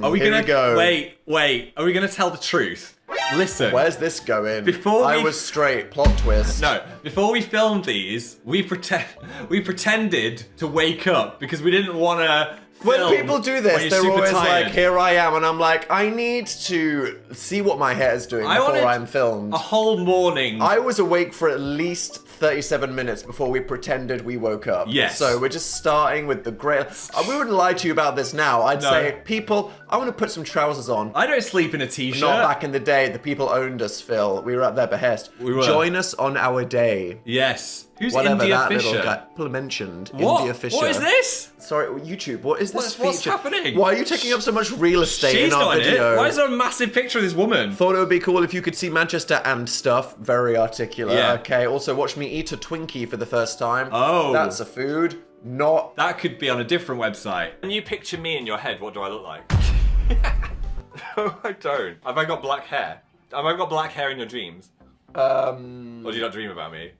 Are we Here gonna we go. Wait. Are we gonna tell the truth? Listen. Where's this going? Before I we- was straight. Plot twist. No, before we filmed these, we pretended to wake up because we didn't want to. When people do this, they're always tired. like, here I am, and I'm like, I need to see what my hair is doing before I'm filmed. A whole morning. I was awake for at least 37 minutes before we pretended we woke up. Yes. So we're just starting with the great... we wouldn't lie to you about this now. I'd say, people, I want to put some trousers on. I don't sleep in a t-shirt. Not back in the day. The people owned us, Phil. We were at their behest. We were. Join us on our day. Yes. Who's Whatever India that Fisher? little guy people mentioned. What? India Fisher. What is this? Sorry, YouTube. What is this What's feature? happening? Why are you taking up so much real estate She's in our not video? in it. Why is there a massive picture of this woman? Thought it would be cool if you could see Manchester and stuff. Very articulate. Yeah. Okay. Also, watch me eat a Twinkie for the first time. Oh. That's a food. Not. That could be on a different website. When you picture me in your head, what do I look like? No, I don't. Have I got black hair? Have I got black hair in your dreams? Or do you not dream about me?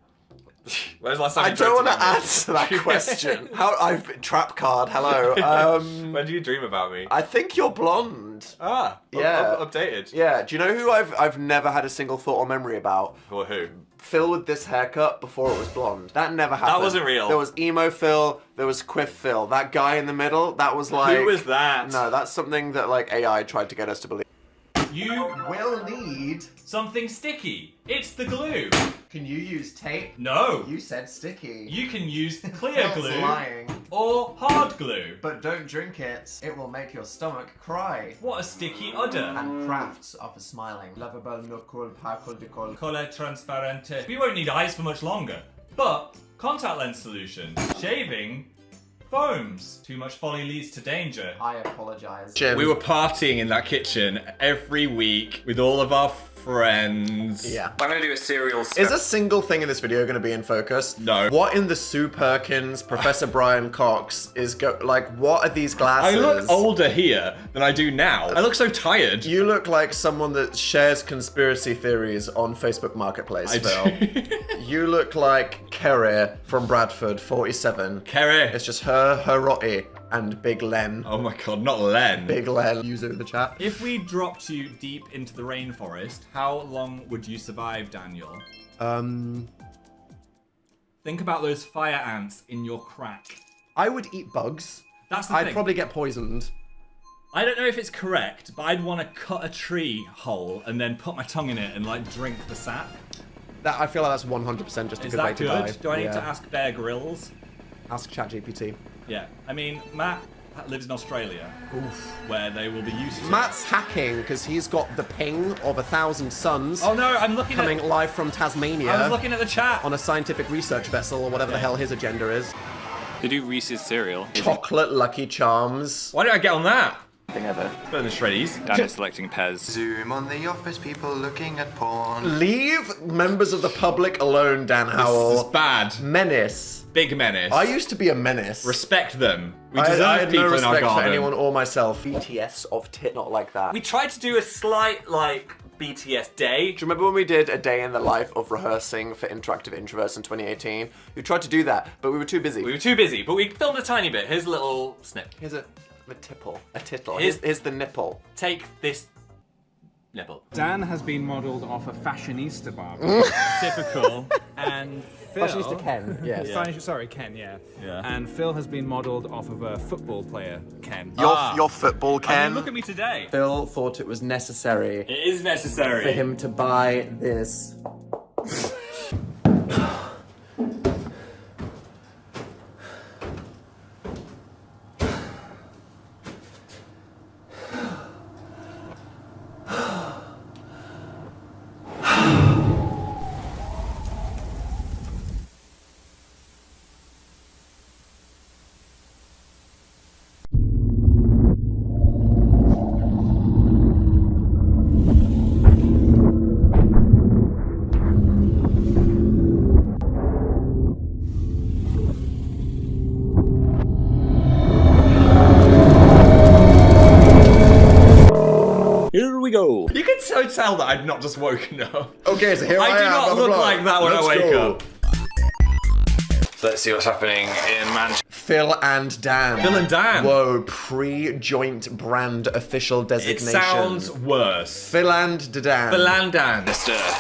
When's the last time I you don't dreamt want to about me? answer that question. I've trap card. Hello. When do you dream about me? I think you're blonde. Ah, Yeah. updated. Yeah. Do you know who I've never had a single thought or memory about? Or who? Phil with this haircut before it was blonde. That never happened. wasn't real. There was emo Phil. There was quiff Phil. That guy in the middle. That was like. Who was that? No, that's something that like AI tried to get us to believe. You Will need. something sticky. It's the glue. Can you use tape? No. You said sticky. You can use clear Phil's glue lying. or hard glue. But don't drink it. It will make your stomach cry. What a sticky udder. And crafts offer smiling. Lovable knuckle, parkle decol. Color transparente. We won't need eyes for much longer. But contact lens solution. Shaving foams. Too much folly leads to danger. I apologize. We were partying in that kitchen every week with all of our friends. Yeah. I'm gonna do a cereal. Is a single thing in this video going to be in focus? No. What in the Sue Perkins, Professor Brian Cox is like? What are these glasses? I look older here than I do now. I look so tired. You look like someone that shares conspiracy theories on Facebook Marketplace, I Phil. do. You look like Kerry from Bradford, 47. Kerry. It's just her Rotty, and Big Len. Oh my god, not Len. Big Len. User in the chat. If we dropped you deep into the rainforest, how long would you survive, Daniel? Think about those fire ants in your crack. I would eat bugs. That's the I'd thing. probably get poisoned. I don't know if it's correct, but I'd want to cut a tree hole and then put my tongue in it and like drink the sap. That I feel like that's 100% just a Is good way that to die. good? Do I need Yeah. to ask Bear Grylls? Ask ChatGPT. Yeah. I mean, Matt lives in Australia, where they will be used to. Matt's hacking because he's got the ping of 1,000 suns Oh no, I'm looking coming at. live from Tasmania I was looking at the chat. on a scientific research vessel or whatever the hell his agenda is. They do Reese's cereal. Chocolate Lucky Charms. Why did I get on that? Thing ever. Better than Shreddies. Dan is selecting Pez. Zoom on the office, people looking at porn. Leave members of the public alone, Dan This Howell. is bad. Menace. Big menace. I used to be a menace. Respect them. We I deserve had people no in our respect for garden. anyone or myself. BTS of tit not like that. We tried to do a slight, like, BTS day. Do you remember when we did a day in the life of rehearsing for Interactive Introverts in 2018? We tried to do that, but we were too busy. We were too busy, but we filmed a tiny bit. Here's a little snip. Here's a tipple. A tittle. Here's- Here's the nipple. Take this nipple. Dan has been modelled off a fashionista Barbie. Typical. And Phil... Fashionista Ken, yes. Sorry, Ken, yeah. Yeah. And Phil has been modelled off of a football player, Ken. Your football, I Ken. mean, look at me today. Phil thought it was necessary It is necessary. for him to buy this. Here we go. You can so tell that I've not just woken up. Okay, so here I I am. do not blah, blah, look blah. like that when I Let's wake go. up. Let's see what's happening in Manchester. Phil and Dan. Phil and Dan. Whoa, pre-joint brand official It designation. sounds worse. Phil and Dan. Phil and Dan.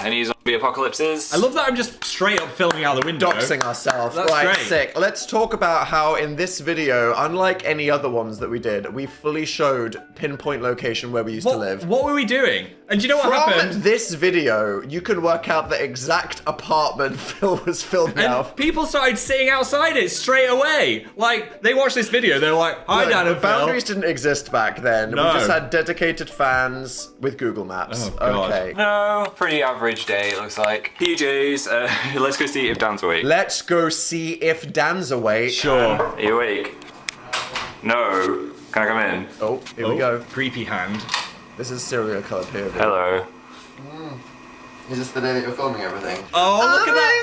Any zombie apocalypses? I love that I'm just straight up filming out the window. Doxing ourselves. That's right, great. sick. Let's talk about how in this video, unlike any other ones that we did, we fully showed pinpoint location where we used to live. What were we doing? And do you know what From happened? this video, you can work out the exact apartment Phil was filming And out. people started sitting outside it straight away. Like, they watched this video, they're like, hi, Look, Dan and Phil. boundaries didn't exist back then. No. We just had dedicated fans with Google Maps. Oh, God. Okay. No, pretty average day, it looks like. PJs, let's go see if Dan's awake. Let's go see if Dan's awake. Sure. Are you awake? No. Can I come in? Oh, here we go. Creepy hand. This is serial killer period. Hello. Is this the day that you're filming everything? Oh, look at that.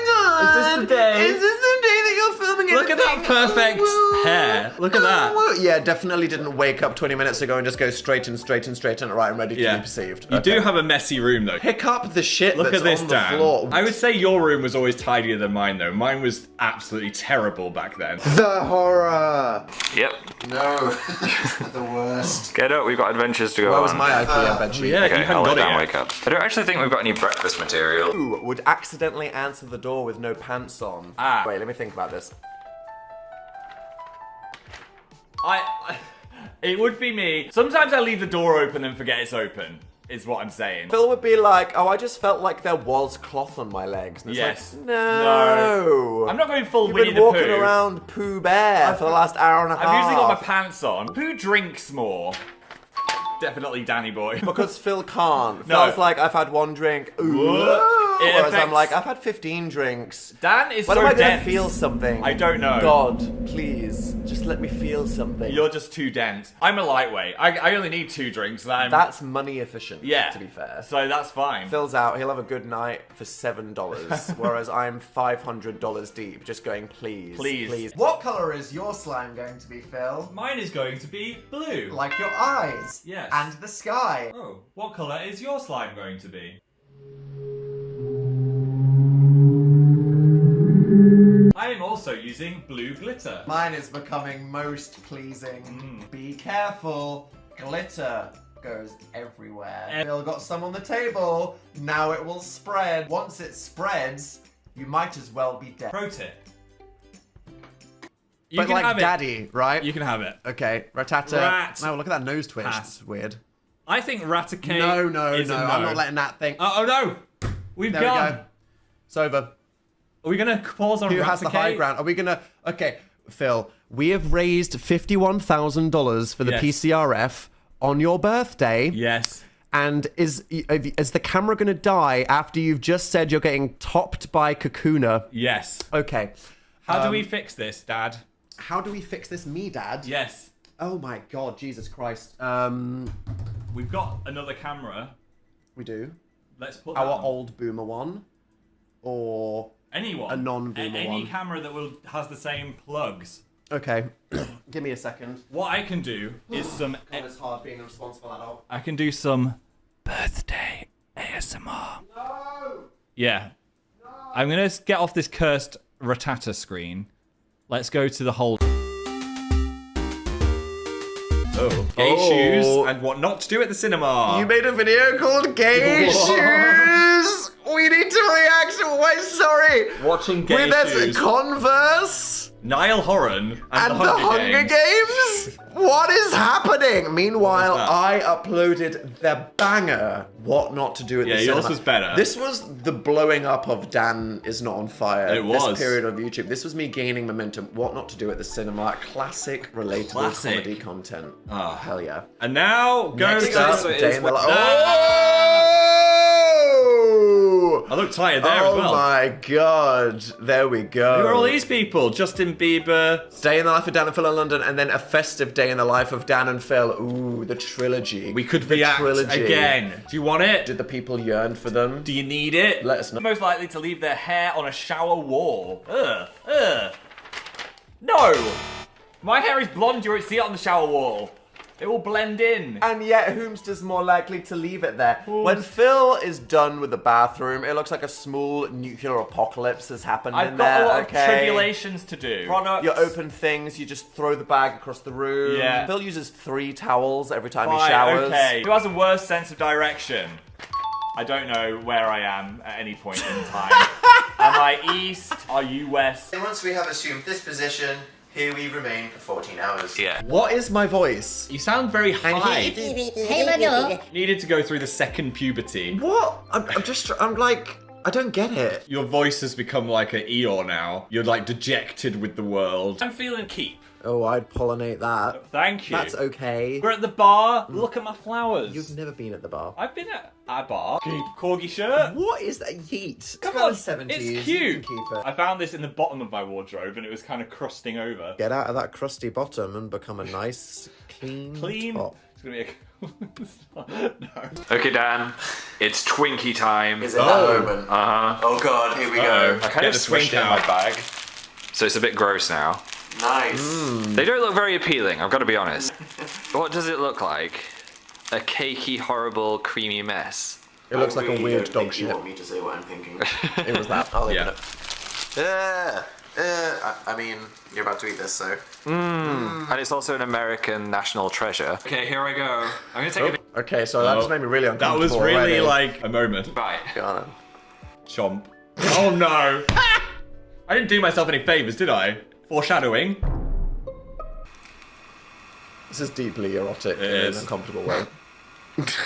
Is this the day? Is this the day that you're filming Look at that perfect hair. Look at that. Yeah, definitely didn't wake up 20 minutes ago and just go straight and right and ready to Yeah. be perceived. You do have a messy room, though. Pick up the shit Look that's at this, on the Dan. floor. I would say your room was always tidier than mine, though. Mine was absolutely terrible back then. The horror. Yep. No. The worst. Get up, we've got adventures to go Where on. was my IKEA bedsheet? Yeah, Okay, you haven't I'll let got it Dan yet. wake up. I don't actually think we've got any breakfast material. Who would accidentally answer the door with no pants on? Ah. Wait, let me think about this. It would be me. Sometimes I leave the door open and forget it's open, is what I'm saying. Phil would be like, oh, I just felt like there was cloth on my legs. And it's Yes. like, no. I'm not going full You've Winnie been the walking Pooh. around Pooh Bear for the last hour and a half. I've usually got my pants on. Who drinks more? Definitely Danny boy. Because Phil can't. No. Phil's like, I've had one drink. Ooh. What? It Whereas I'm affects- like, I've had 15 drinks. Dan is When so am I gonna dense. feel something? I don't know. God, please, just let me feel something. You're just too dense. I'm a lightweight. I only need 2 drinks. And I'm, That's money efficient, yeah. to be fair. So that's fine. Phil's out, he'll have a good night for $7, whereas I'm $500 deep, just going, please, Please. please. What colour is your slime going to be, Phil? Mine is going to be blue. Like your eyes. Yes. And the sky. Oh, what colour is your slime going to be? I am also using blue glitter. Mine is becoming most pleasing. Be careful. Glitter goes everywhere. Phil got some on the table. Now it will spread. Once it spreads, you might as well be dead. Pro tip. You But can like have daddy, right? it. You can have it. Okay, Ratata. Rat. No, look at that nose twist. Pass. It's weird. I think Raticate No, no, is no. a no. I'm not letting that thing. Oh no! We've There gone. we go. It's over. Are we gonna pause on Who has the high Raticate? ground? Are we gonna? Okay, Phil. We have raised $51,000 for the Yes. PCRF on your birthday. Yes. And is the camera gonna die after you've just said you're getting topped by Kakuna? Yes. Okay. How do we fix this, Dad? How do we fix this, me, Dad? Yes. Oh my God, Jesus Christ. We've got another camera. We do. Let's put that Our on. old boomer one, or Anyone. a non-boomer Any one. camera that has the same plugs. okay. Give me a second. What I can do is some. God, it's hard being a responsible adult. I can do some birthday ASMR. No. Yeah. I'm gonna get off this cursed Ratata screen. Let's go to the whole. Oh, gay shoes and what not to do at the cinema. You made a video called Gay Shoes. We need to react. Wait, sorry. Watching gay With shoes. Converse Niall Horan and and the Hunger Games. What is happening? Meanwhile, What is that? I uploaded the banger. What not to do at Yeah, the yours cinema. was better. This was the blowing up of Dan is not on fire. It was. This period of YouTube. This was me gaining momentum. What not to do at the cinema. Classic, relatable Classic. comedy content. Ah. Hell yeah. And now go Next to. up, so it Day is in the what- Life. Oh! I look tired there as well. Oh my God. There we go. Who are all these people? Justin Bieber. Day in the Life of Dan and Phil in London, and then a festive Day in the Life of Dan and Phil. Ooh, the trilogy. We could the react again. Do you want it? Did the people yearn for them? Do you need it? Let us know. Most likely to leave their hair on a shower wall. Ugh. Ugh. No! My hair is blonde, you won't see it on the shower wall. It will blend in. And yet, Whomster's more likely to leave it there. When Phil is done with the bathroom, it looks like a small nuclear apocalypse has happened I've in got there. a lot okay? of tribulations to do. Products. You open things, you just throw the bag across the room. Yeah. Phil uses 3 towels every time he Fine, showers. okay. Who has a worse sense of direction? I don't know where I am at any point in time. Am I east? Are you west? And once we have assumed this position, here we remain for 14 hours. Yeah. What is my voice? You sound very high. Hey, Manu. Needed to go through the second puberty. What? I'm like, I don't get it. Your voice has become like an Eeyore now. You're like dejected with the world. I'm feeling keep. Oh, I'd pollinate that. Thank you. That's okay. We're at the bar. Look at my flowers. You've never been at the bar. I've been at a bar. Keep. Corgi shirt. What is that? Yeet. Come It's on, kind of 70s. it's You cute. can keep it. I found this in the bottom of my wardrobe and it was kind of crusting over. Get out of that crusty bottom and become a nice, clean top. It's gonna be a no. Okay, Dan. It's Twinkie time. Is it that moment? Uh-huh. Oh god, here we go. I kind of swished it in my bag. So it's a bit gross now. Nice. They don't look very appealing, I've got to be honest. What does it look like? A cakey, horrible, creamy mess. It looks like a weird dog You shit. want me to say what I'm thinking? It was that. I'll open Yeah. it. I mean, you're about to eat this, so. And it's also an American national treasure. Okay, here I go. I'm gonna take a Okay, so that just made me really That uncomfortable. was really already. like a moment. bite. Got it. Chomp. Oh no. I didn't do myself any favors, did I? Foreshadowing. This is deeply erotic in is. an uncomfortable way. It's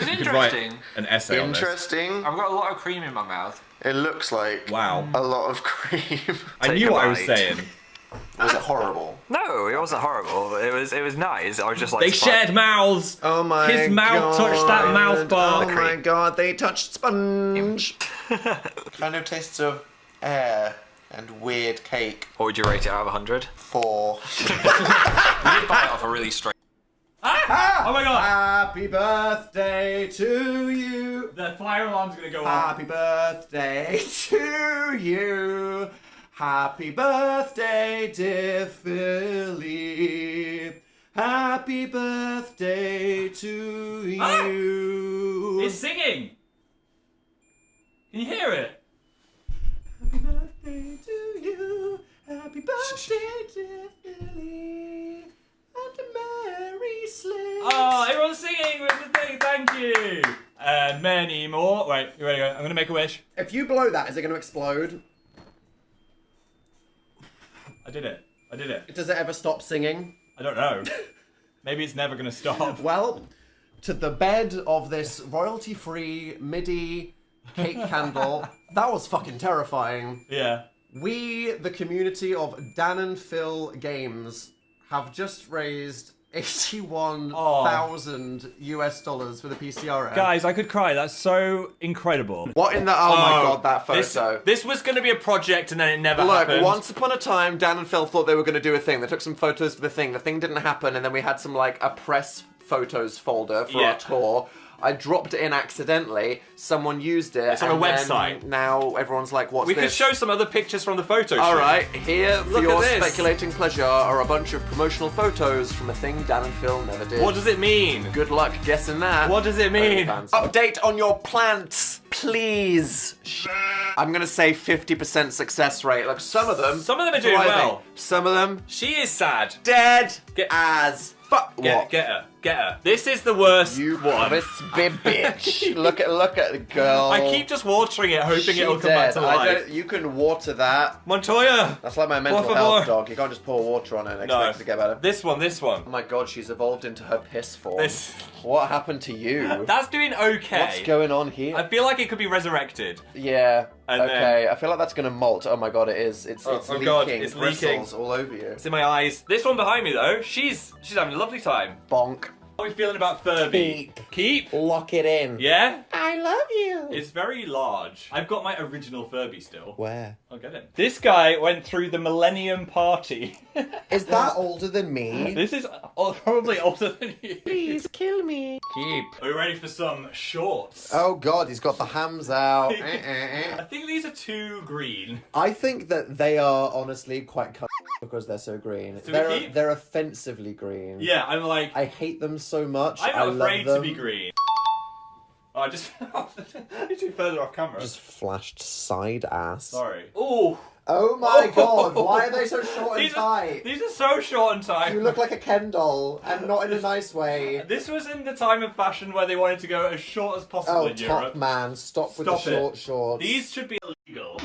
You could write an essay on this. Interesting. I've got a lot of cream in my mouth. It looks like Wow. a lot of cream. I Take knew a what I was bite. saying. Was it horrible? No, it wasn't horrible. It was nice. I was just like They shared mouths. Oh my His mouth touched that mouth bar. Oh my god, they touched sponge. Kind of tastes of air and weird cake. What would you rate it out of 100? 4. You did bite it off a really straight. Oh my god. Happy birthday to you. The fire alarm's gonna go off. Happy birthday to you. Happy birthday, dear Philly. Happy birthday to you. It's singing. Can you hear it? Happy birthday to you. Happy birthday, dear Philly. And a merry sleep. Oh, everyone's singing with the thing. Thank you. And many more. Wait, you ready? I'm gonna make a wish. If you blow that, is it going to explode? I did it. I did it. Does it ever stop singing? I don't know. Maybe it's never gonna stop. Well, to the bed of this royalty-free MIDI cake candle. That was fucking terrifying. Yeah. We, the community of Dan and Phil Games, have just raised $81,000 US for the PCRF. Guys, I could cry. That's so incredible. What in the... Oh my god, that This, photo. this was going to be a project and then it never Look, happened. once upon a time, Dan and Phil thought they were going to do a thing. They took some photos for the thing. The thing didn't happen, and then we had some, like, a press photos folder for Yeah. our tour. I dropped it in accidentally. Someone used it. It's on a and then website. Now everyone's like, what's We this? could show some other pictures from the photo shoot. Alright, here for Look your at this. speculating pleasure are a bunch of promotional photos from a thing Dan and Phil never did. What does it mean? Good luck guessing that. What does it mean? Update on your plants, please. I'm gonna say 50% success rate. Like some of them. Some of them are doing thriving. well. Some of them She is sad. dead Get- as fuck. What? Get her. Get her. This is the worst You one. crispy bitch. look at the girl. I keep just watering it, hoping She it'll come back dead. to life. You can water that. Montoya! That's like my mental Por health favor. dog. You can't just pour water on it and No. expect it to get better. This one. Oh my god, she's evolved into her piss form. This. What happened to you? That's doing okay. What's going on here? I feel like it could be resurrected. Yeah. And okay. I feel like that's gonna molt. Oh my god, it is. It's Oh leaking. god, it's leaking. Bristles all over you. It's in my eyes. This one behind me though, she's having a lovely time. Bonk. How are we feeling about Furby? Keep? Lock it in. Yeah? I love you. It's very large. I've got my original Furby still. Where? I'll get it. This guy went through the Millennium Party. Is that older than me? This is probably older than you. Please kill me. Keep. Are we ready for some shorts? Oh god, he's got the hams out. I think these are too green. I think that they are honestly quite because they're so green. So they're we keep? they're offensively green. Yeah, I'm like, I hate them so much. I'm I not love afraid to them. be green. Oh, I just too further off camera. Just flashed side ass. Sorry. Ooh. Oh my god, why are they so short and tight? These are so short and tight. You look like a Ken doll, and not in a nice way. This was in the time of fashion where they wanted to go as short as possible Oh, in top Europe. man, stop with the Stop it. short shorts. These should be illegal.